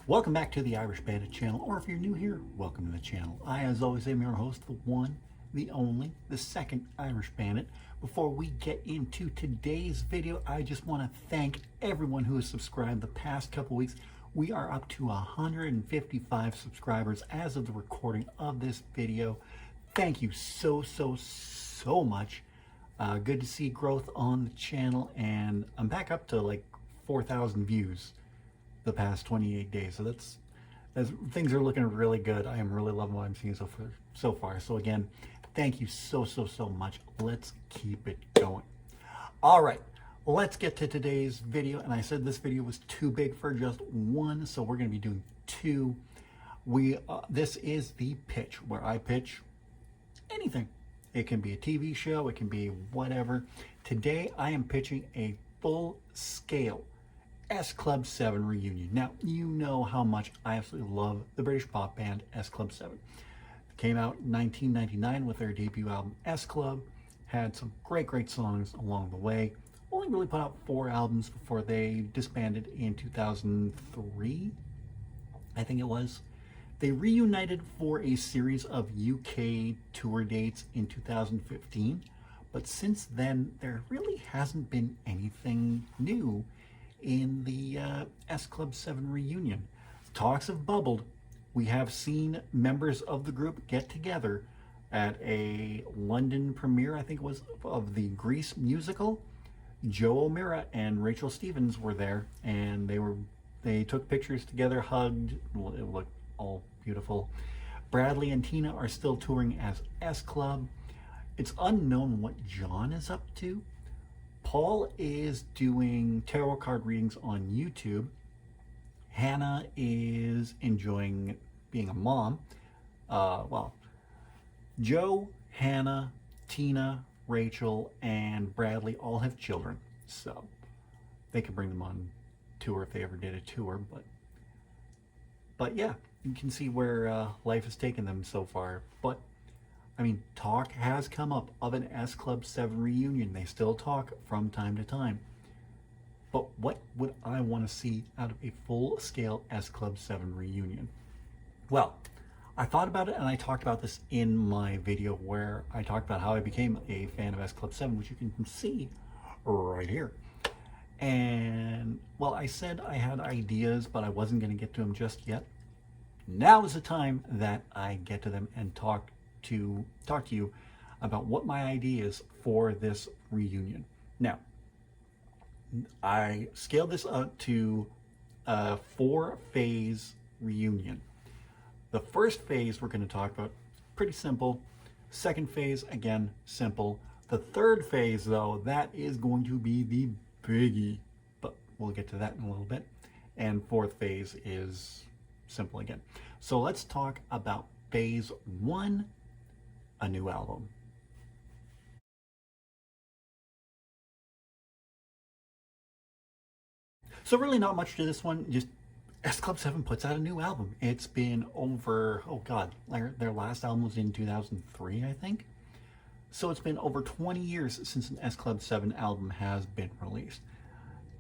Welcome back to the Irish Bandit channel, or if you're new here, welcome to the channel. I, as always, am your host, the one, the only, the second Irish Bandit. Before we get into today's video, I just want to thank everyone who has subscribed the past couple weeks. We are up to 155 subscribers as of the recording of this video. Thank you so much. Good to see growth on the channel, and I'm back up to like 4,000 views the past 28 days. So that's things are looking really good. I am really loving what I'm seeing so far. So again, thank you so much. Let's keep it going. All right, let's get to today's video. And I said this video was too big for just one, so we're going to be doing two. This is the pitch, where I pitch anything. It can be a TV show, it can be whatever. Today I am pitching a full scale S Club 7 reunion. Now, you know how much I absolutely love the British pop band S Club 7. It came out in 1999 with their debut album S Club. Had some great songs along the way. Only really put out 4 albums before they disbanded in 2003, I think it was. They reunited for a series of UK tour dates in 2015, but since then there really hasn't been anything new in the S Club 7 reunion. Talks have bubbled. We have seen members of the group get together at a London premiere, I think it was, of the Grease musical. Joe O'Meara and Rachel Stevens were there, and they took pictures together, hugged. It looked all beautiful. Bradley and Tina are still touring as S Club. It's unknown what John is up to. Paul is doing tarot card readings on YouTube. Hannah is enjoying being a mom. Joe, Hannah, Tina, Rachel, and Bradley all have children, so they could bring them on tour if they ever did a tour. But yeah, you can see where life has taken them so far. But I mean, talk has come up of an S Club 7 reunion. They still talk from time to time. But what would I want to see out of a full-scale S Club 7 reunion? Well, I thought about it, and I talked about this in my video where I talked about how I became a fan of S Club 7, which you can see right here. And, well, I said I had ideas, but I wasn't going to get to them just yet. Now is the time that I get to them and talk to you about what my ideas for this reunion. Now, I scaled this up to a 4-phase reunion. The first phase we're going to talk about, pretty simple. Second phase, again, simple. The third phase, though, that is going to be the biggie, but we'll get to that in a little bit. And fourth phase is simple again. So let's talk about phase 1, a new album. So really not much to this one, just S Club 7 puts out a new album. It's been over, oh God, their last album was in 2003, I think. So it's been over 20 years since an S Club 7 album has been released.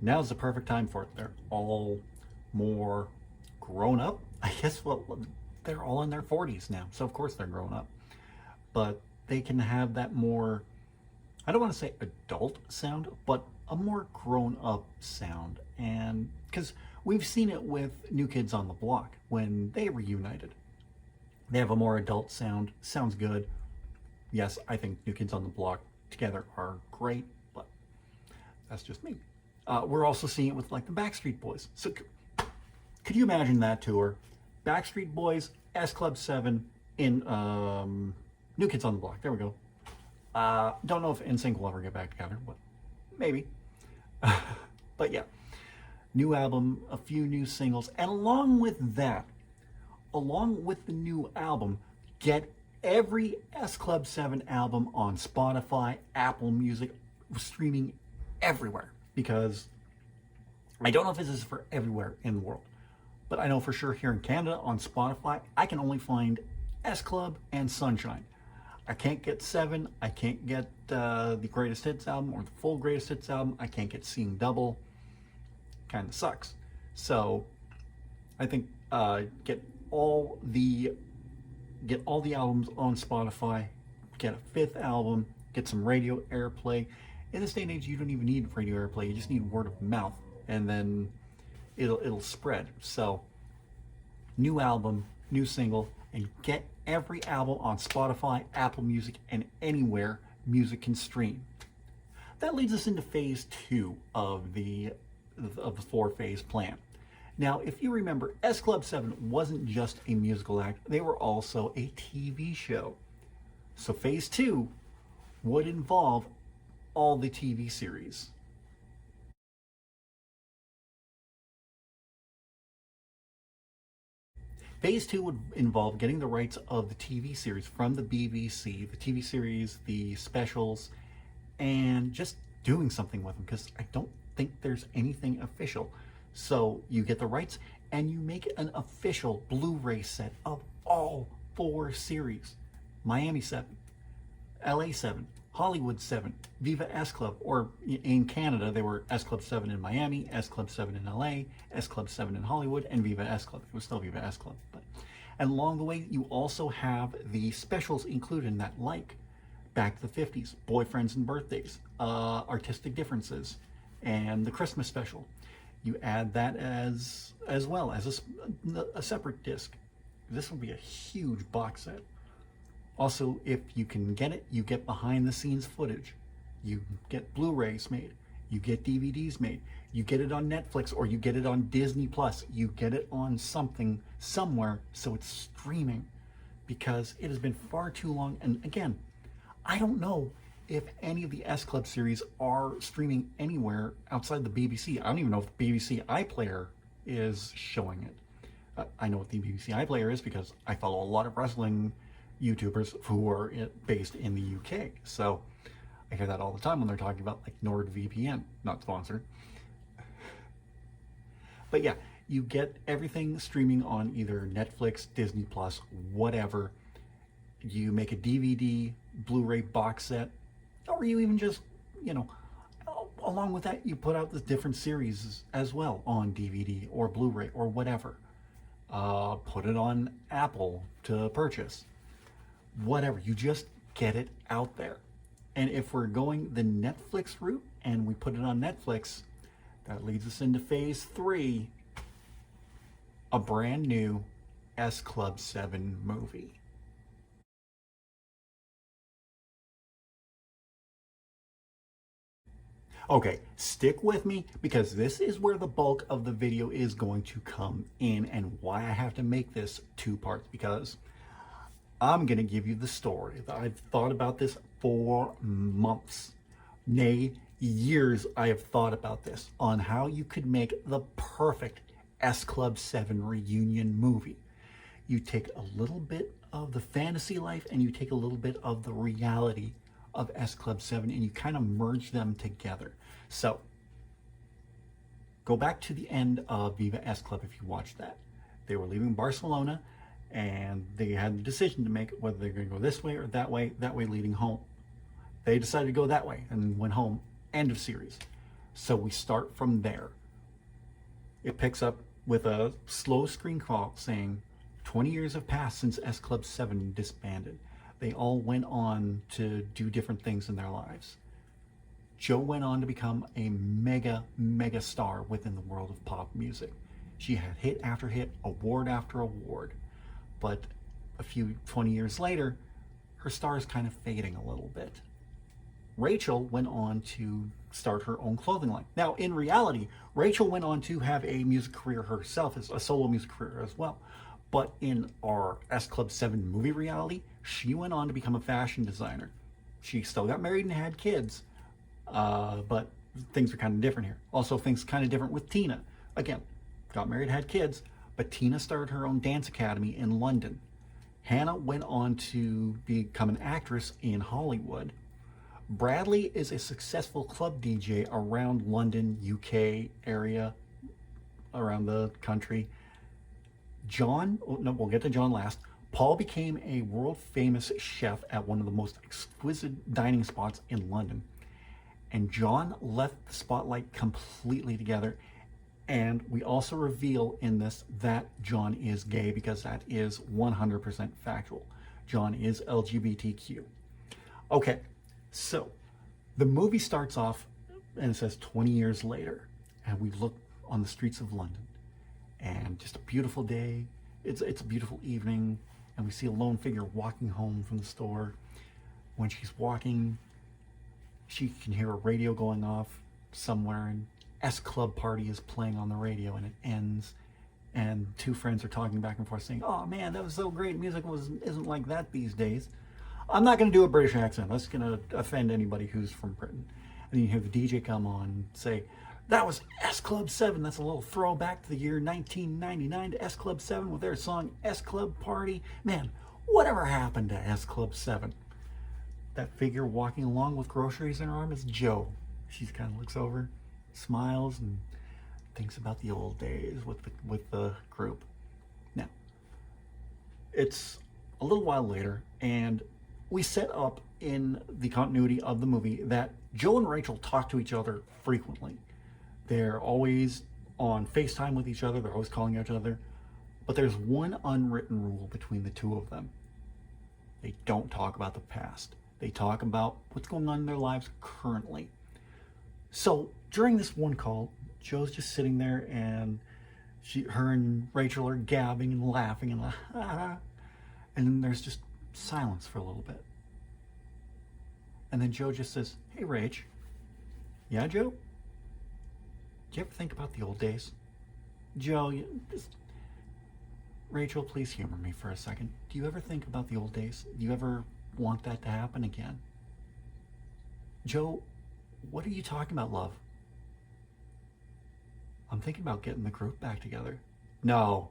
Now's the perfect time for it. They're all more grown up. I guess, well, they're all in their 40s now, so of course they're grown up. But they can have that more, I don't want to say adult sound, but a more grown-up sound. And because we've seen it with New Kids on the Block when they reunited. They have a more adult sound, sounds good. Yes, I think New Kids on the Block together are great, but that's just me. We're also seeing it with like the Backstreet Boys. So could you imagine that tour? Backstreet Boys, S Club 7 in New Kids on the Block. There we go. Don't know if NSYNC will ever get back together, but maybe. But yeah, new album, a few new singles, and along with that, along with the new album, get every S Club 7 album on Spotify, Apple Music, streaming everywhere. Because I don't know if this is for everywhere in the world, but I know for sure here in Canada on Spotify, I can only find S Club and Sunshine. I can't get 7, I can't get the Greatest Hits album or the full Greatest Hits album, I can't get Seeing Double. Kind of sucks. So I think get all the albums on Spotify, get a fifth album, get some radio airplay. In this day and age, you don't even need radio airplay. You just need word of mouth, and then it'll spread. So, new album, new single, and get every album on Spotify, Apple Music, and anywhere music can stream. That leads us into phase two of the four-phase plan. Now, if you remember, S Club 7 wasn't just a musical act, they were also a TV show. So phase two would involve all the TV series. Phase two would involve getting the rights of the TV series from the BBC, the TV series, the specials, and just doing something with them, because I don't think there's anything official. So you get the rights and you make an official Blu-ray set of all four series. Miami 7, LA 7, Hollywood 7, Viva S Club, or in Canada they were S Club 7 in Miami, S Club 7 in LA, S Club 7 in Hollywood, and Viva S Club. It was still Viva S Club. And along the way, you also have the specials included in that, like Back to the 50s, Boyfriends and Birthdays, Artistic Differences, and the Christmas special. You add that as well as a separate disc. This will be a huge box set. Also, if you can get it, you get behind the scenes footage. You get Blu-rays made. You get DVDs made. You get it on Netflix, or you get it on Disney Plus. You get it on something somewhere, so it's streaming, because it has been far too long. And again, I don't know if any of the S Club series are streaming anywhere outside the BBC. I don't even know if the BBC iPlayer is showing it. I know what the BBC iPlayer is because I follow a lot of wrestling YouTubers who are based in the UK. So I hear that all the time when they're talking about like NordVPN, not sponsored. But yeah, you get everything streaming on either Netflix, Disney Plus, whatever. You make a DVD, Blu-ray box set, or you even just, along with that, you put out the different series as well on DVD or Blu-ray or whatever. Put it on Apple to purchase. Whatever, you just get it out there. And if we're going the Netflix route and we put it on Netflix, that leads us into phase three, a brand new S Club 7 movie. Okay, stick with me, because this is where the bulk of the video is going to come in, and why I have to make this two parts, because I'm going to give you the story. I've thought about this for months, nay, years. I have thought about this on how you could make the perfect S Club 7 reunion movie. You take a little bit of the fantasy life and you take a little bit of the reality of S Club 7, and you kind of merge them together. So go back to the end of Viva S Club if you watched that. They were leaving Barcelona and they had the decision to make whether they're going to go this way or that way leading home. They decided to go that way and went home. End of series. So we start from there. It picks up with a slow screen crawl saying 20 years have passed since S Club 7 disbanded. They all went on to do different things in their lives. Jo went on to become a mega star within the world of pop music. She had hit after hit, award after award. But a few 20 years later, her star is kind of fading a little bit. Rachel went on to start her own clothing line. Now, in reality, Rachel went on to have a music career herself, as a solo music career as well. But in our S Club 7 movie reality, she went on to become a fashion designer. She still got married and had kids, but things are kind of different here. Also, things kind of different with Tina. Again, got married, had kids, but Tina started her own dance academy in London. Hannah went on to become an actress in Hollywood. Bradley is a successful club DJ around London, UK area, around the country. John, no, we'll get to John last. Paul became a world famous chef at one of the most exquisite dining spots in London. And John left the spotlight completely together And we also reveal in this that John is gay, because that is 100% factual. John is LGBTQ. Okay, so the movie starts off and it says 20 years later, and we look on the streets of London, and just a beautiful day. It's a beautiful evening, and we see a lone figure walking home from the store. When she's walking, she can hear a radio going off somewhere, and S Club Party is playing on the radio, and it ends, and two friends are talking back and forth saying, "Oh man, that was so great. Music isn't like that these days." I'm not going to do a British accent. That's going to offend anybody who's from Britain. And you hear the DJ come on and say, "That was S Club 7. That's a little throwback to the year 1999 to S Club 7 with their song S Club Party." Man, whatever happened to S Club 7? That figure walking along with groceries in her arm is Jo. She kind of looks over, smiles, and thinks about the old days with the group. Now, it's a little while later, and we set up in the continuity of the movie that Jo and Rachel talk to each other frequently. They're always on FaceTime with each other. They're always calling each other. But there's one unwritten rule between the two of them. They don't talk about the past. They talk about what's going on in their lives currently. So during this one call, Jo's just sitting there, and her and Rachel are gabbing and laughing and and then there's just silence for a little bit. And then Jo just says, "Hey, Rach." "Yeah, Jo? Do you ever think about the old days?" "Jo, Rachel, please humor me for a second. Do you ever think about the old days? Do you ever want that to happen again?" "Jo, what are you talking about, love?" "I'm thinking about getting the group back together." No,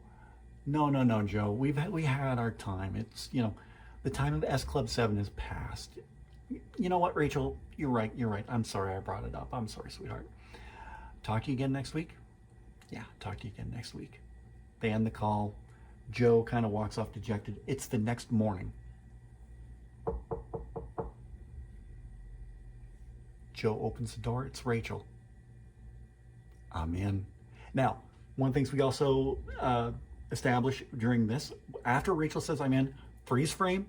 Jo. We had our time. It's, the time of S Club 7 is past. You know what, Rachel? You're right. I'm sorry I brought it up. I'm sorry, sweetheart. Talk to you again next week? Yeah, talk to you again next week. They end the call. Jo kind of walks off dejected. It's the next morning. Jo opens the door. It's Rachel. I'm in. Now, one of the things we also establish during this, after Rachel says "I'm in," freeze frame,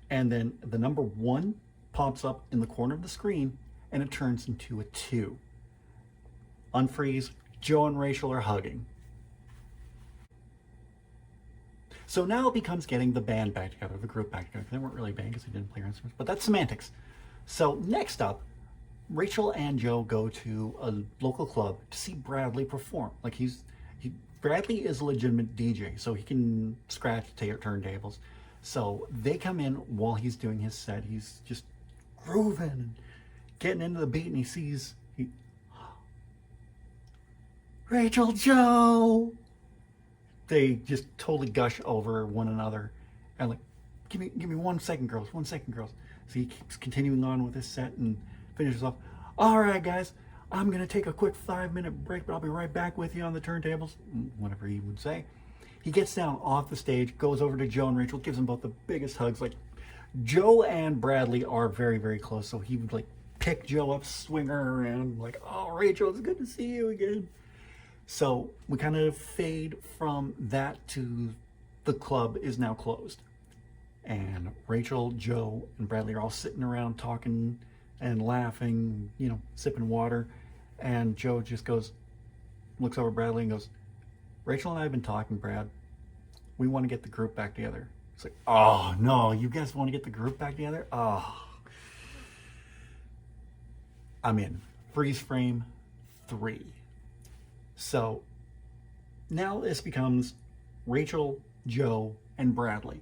and then the number 1 pops up in the corner of the screen, and it turns into a 2. Unfreeze. Jo and Rachel are hugging. So now it becomes getting the band back together, the group back together. They weren't really a band because they didn't play their instruments, but that's semantics. So next up, Rachel and Jo go to a local club to see Bradley perform. Bradley is a legitimate DJ, so he can scratch turntables. So they come in while he's doing his set. He's just grooving and getting into the beat, and he sees Rachel, Jo. They just totally gush over one another, and give me 1 second, girls, 1 second, girls. So he keeps continuing on with his set and finishes off, "All right, guys, I'm gonna take a quick 5-minute break, but I'll be right back with you on the turntables," whatever he would say. He gets down off the stage, goes over to Jo and Rachel, gives them both the biggest hugs. Jo and Bradley are very, very close, so he would pick Jo up, swing her around, "Oh, Rachel, it's good to see you again." So we kind of fade from that to the club is now closed. And Rachel, Jo, and Bradley are all sitting around talking and laughing, sipping water. And Jo just looks over at Bradley and goes, "Rachel and I have been talking, Brad. We want to get the group back together." It's "Oh, no, you guys want to get the group back together? Oh." I'm in. Freeze frame 3. So now this becomes Rachel, Jo, and Bradley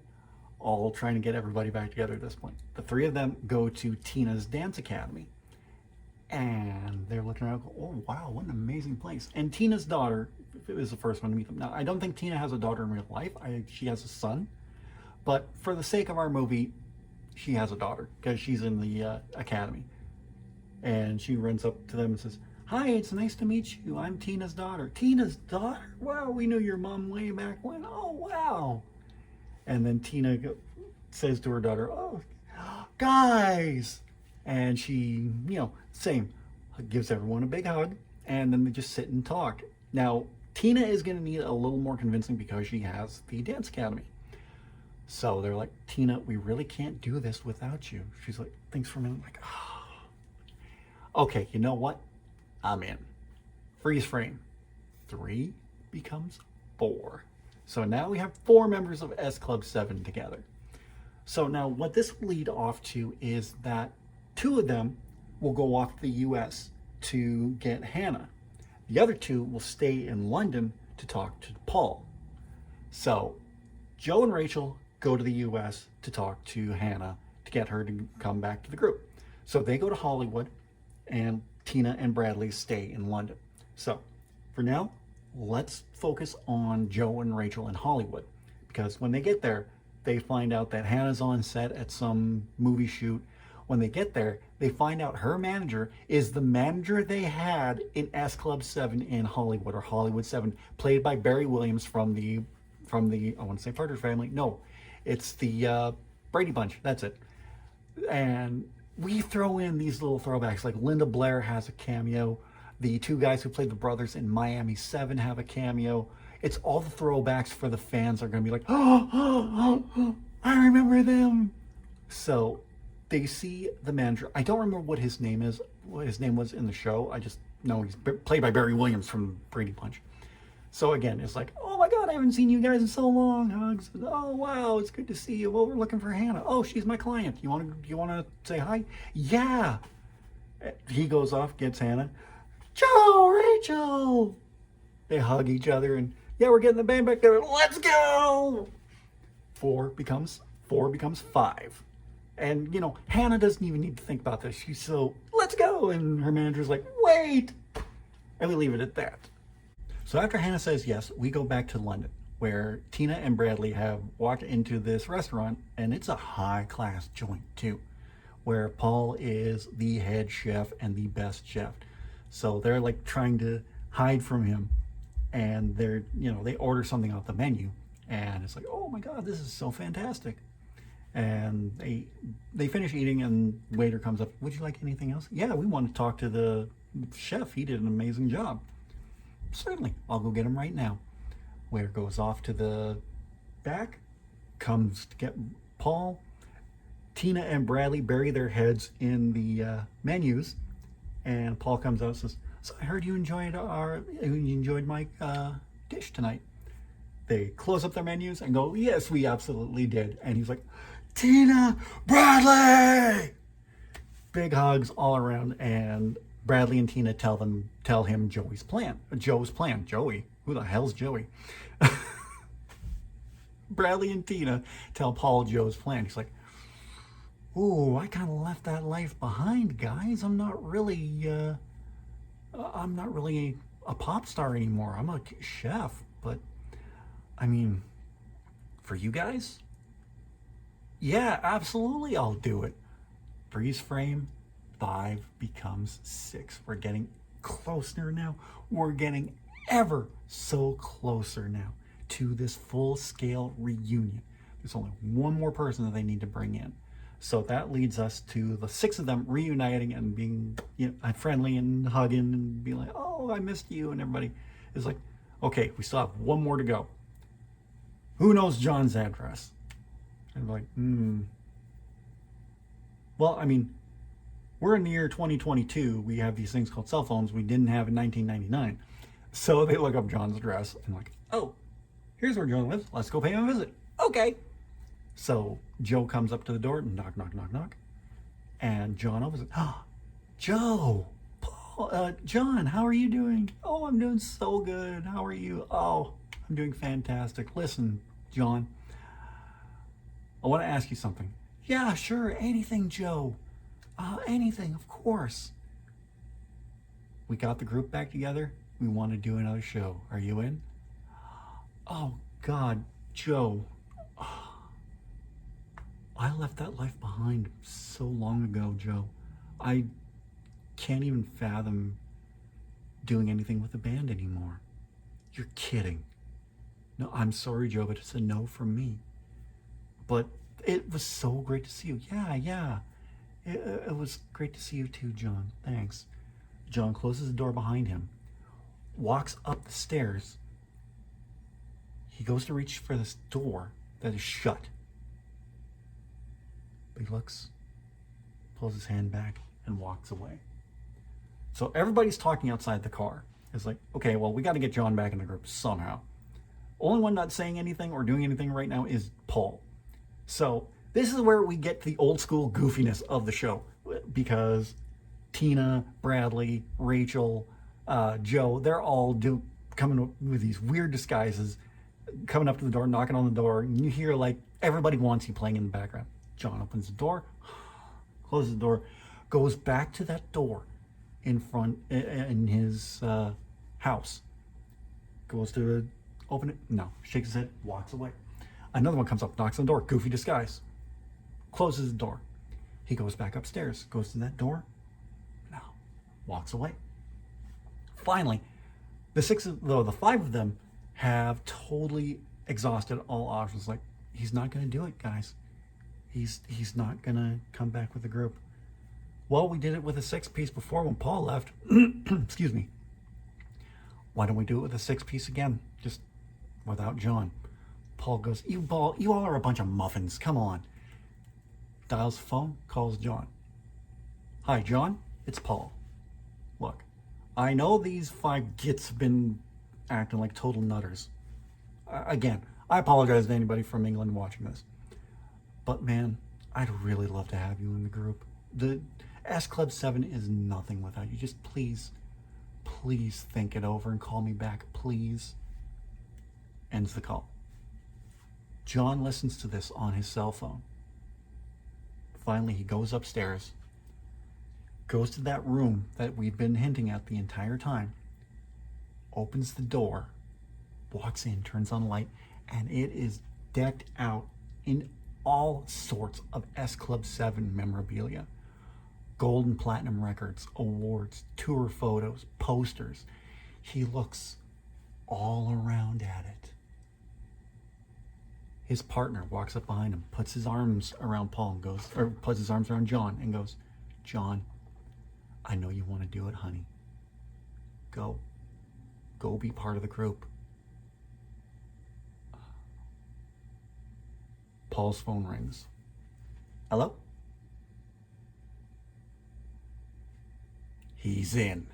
all trying to get everybody back together at this point. The 3 of them go to Tina's dance academy, and they're looking around, "Oh wow, what an amazing place." And Tina's daughter is the first one to meet them. Now, I don't think Tina has a daughter in real life. She has a son, but for the sake of our movie, she has a daughter because she's in the academy. And she runs up to them and says, "Hi, it's nice to meet you. I'm Tina's daughter." "Tina's daughter? Wow, we knew your mom way back when. Oh, wow." And then Tina says to her daughter, "Oh, guys." And she, same, gives everyone a big hug, and then they just sit and talk. Now, Tina is going to need a little more convincing because she has the dance academy. So they're like, Tina, we really can't do this without you. She's like, thanks for a minute. I'm like, oh. Okay, you know what? I'm in. Freeze frame. 3 becomes 4. So now we have 4 members of S Club 7 together. So now what this will lead off to is that 2 of them will go off to the US to get Hannah. The other 2 will stay in London to talk to Paul. So Joe and Rachel go to the US to talk to Hannah to get her to come back to the group. So they go to Hollywood and Tina and Bradley stay in London. So for now, let's focus on Joe and Rachel in Hollywood, because when they get there, they find out that Hannah's on set at some movie shoot. When they get there, they find out her manager is the manager they had in S Club 7 in Hollywood, or Hollywood 7, played by Barry Williams from the I want to say Partridge Family. No, it's the Brady Bunch. That's it. And we throw in these little throwbacks, like Linda Blair has a cameo. The 2 guys who played the brothers in Miami 7 have a cameo. It's all the throwbacks for the fans are going to be like, oh, I remember them. So they see the manager. I don't remember what his name is, what his name was in the show. I just know he's played by Barry Williams from Brady Bunch. So again, it's like, oh my God, I haven't seen you guys in so long. Hugs. Oh wow, it's good to see you. Well, we're looking for Hannah. Oh, she's my client. You want to say hi? Yeah. He goes off, gets Hannah. Joe, Rachel. They hug each other and yeah, we're getting the band back there. Let's go. 4 becomes 5. And you know, Hannah doesn't even need to think about this. She's so, let's go. And her manager's like, wait. And we leave it at that. So after Hannah says yes, we go back to London, where Tina and Bradley have walked into this restaurant, and it's a high-class joint too, where Paul is the head chef and the best chef. So they're like trying to hide from him, and they're, you know, they order something off the menu, and it's like, oh my God, this is so fantastic. And they finish eating, and waiter comes up, would you like anything else? Yeah, we want to talk to the chef. He did an amazing job. Certainly, I'll go get him right now. Waiter goes off to the back, comes to get Paul. Tina and Bradley bury their heads in the menus, and Paul comes out and says, so I heard you enjoyed my dish tonight. They close up their menus and go, yes, we absolutely did. And he's like, Tina, Bradley! Big hugs all around, and Bradley and Tina tell him Joe's plan. Joey? Who the hell's Joey? Bradley and Tina tell Paul Joe's plan. He's like, ooh, I kind of left that life behind, guys. I'm not really a pop star anymore. I'm a chef, but I mean, for you guys, yeah, absolutely, I'll do it. Freeze frame. 5 becomes 6. We're getting closer now. We're getting ever so closer now to this full-scale reunion. There's only one more person that they need to bring in. So that leads us to the 6 of them reuniting and being, you know, friendly and hugging and being like, oh, I missed you. And everybody is like, okay, we still have one more to go. Who knows John's address? And like, Well, I mean, we're in the year 2022. We have these things called cell phones we didn't have in 1999. So they look up John's address and like, oh, here's where John lives. Let's go pay him a visit. Okay. So Joe comes up to the door and knock, knock, knock, knock. And John opens it. Oh, Joe, Paul, John, how are you doing? Oh, I'm doing so good. How are you? Oh, I'm doing fantastic. Listen, John, I want to ask you something. Yeah, sure. Anything, Joe. Anything, of course. We got the group back together. We want to do another show. Are you in? Oh, God, Joe. I left that life behind so long ago, Joe. I can't even fathom doing anything with the band anymore. You're kidding. No, I'm sorry, Joe, but it's a no from me. But it was so great to see you. Yeah. It was great to see you too, John. Thanks. John closes the door behind him. walks up the stairs. He goes to reach for this door that is shut. But he looks, pulls his hand back, and walks away. So everybody's talking outside the car. It's like, okay, well, we got to get John back in the group somehow. Only one not saying anything or doing anything right now is Paul. So this is where we get the old school goofiness of the show, because Tina, Bradley, Rachel, Joe, they're all coming up with these weird disguises, coming up to the door, knocking on the door, and you hear like everybody wants you playing in the background. John opens the door, closes the door, goes back to that door in front in his house, goes to open it, no, shakes his head, walks away. Another one comes up, knocks on the door, goofy disguise, closes the door. He goes back upstairs, goes to that door, no, walks away. Finally, the five of them have totally exhausted all options. Like, he's not going to do it, guys. He's not going to come back with the group. Well, we did it with a six-piece before when Paul left. Excuse me. Why don't we do it with a six-piece again, just without John? Paul goes, you all are a bunch of muffins. Come on. Dials the phone, calls John. Hi, John. It's Paul. Look, I know these five gits have been acting like total nutters. Again, I apologize to anybody from England watching this. But man, I'd really love to have you in the group. The S Club 7 is nothing without you. Just please think it over and call me back, please. Ends the call. John listens to this on his cell phone. Finally, he goes upstairs, goes to that room that we've been hinting at the entire time, opens the door, walks in, turns on the light, and it is decked out in all sorts of S Club 7 memorabilia. Gold and platinum records, awards, tour photos, posters. He looks all around at it. His partner walks up behind him, puts his arms around Paul and goes, or puts his arms around John and goes, John, I know you want to do it, honey. Go be part of the group. Paul's phone rings. Hello? He's in.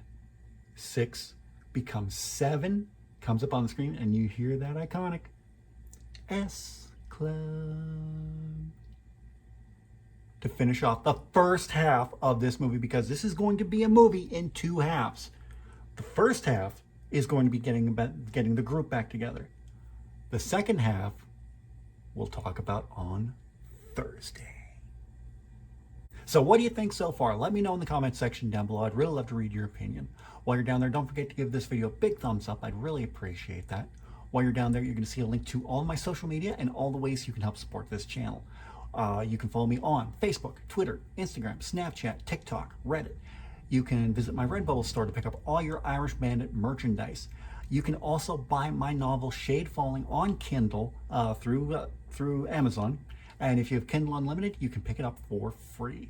6 becomes 7, comes up on the screen, and you hear that iconic S Club. To finish off the first half of this movie, because this is going to be a movie in 2 halves. The first half is going to be getting the group back together. The second half we'll talk about on Thursday. So what do you think so far? Let me know in the comment section down below. I'd really love to read your opinion. While you're down there, don't forget to give this video a big thumbs up. I'd really appreciate that. While you're down there, you're going to see a link to all my social media and all the ways you can help support this channel. You can follow me on Facebook, Twitter, Instagram, Snapchat, TikTok, Reddit. You can visit my Redbubble store to pick up all your Irish Bandit merchandise. You can also buy my novel Shade Falling on Kindle through Amazon. And if you have Kindle Unlimited, you can pick it up for free.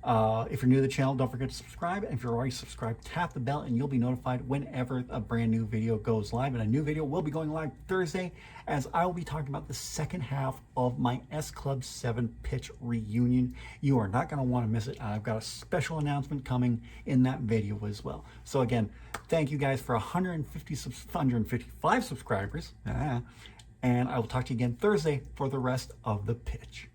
If you're new to the channel, don't forget to subscribe. And if you're already subscribed, tap the bell and you'll be notified whenever a brand new video goes live. And a new video will be going live Thursday, as I will be talking about the second half of my S Club 7 pitch reunion. You are not going to want to miss it. I've got a special announcement coming in that video as well. So again, thank you guys for 155 subscribers. And I will talk to you again Thursday for the rest of the pitch.